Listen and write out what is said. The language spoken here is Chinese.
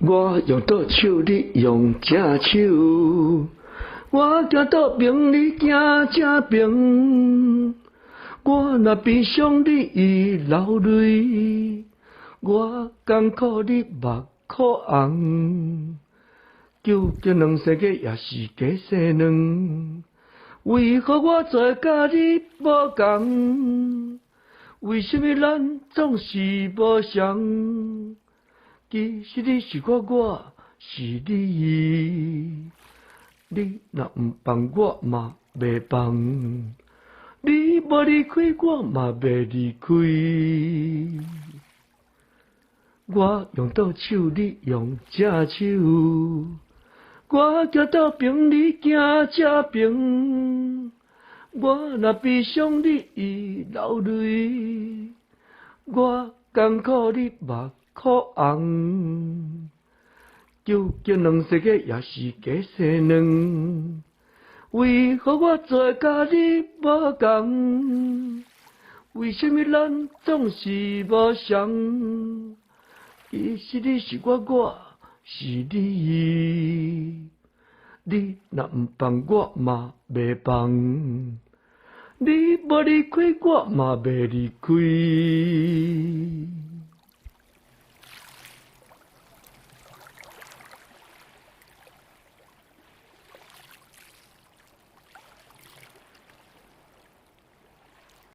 我用倒手，你用正手。我行倒边，你行正边。我若悲伤，你已流泪。我艰苦，你目眶红。究竟两世界也是假世两？为何我做甲你无共？为什么咱总是无相？其实你是我，我是你。你若毋放我嘛袂放，你无离开我嘛袂离开。我用倒手，你用正手。我行倒边，你行正边。我若悲伤，你已流泪。我艰苦，你目眶红。究竟两世界也是假世两？为何我做甲你无共？为什么咱总是无相？其实你是我，我是你。你若毋放我嘛袂放，你无离开我嘛袂离开。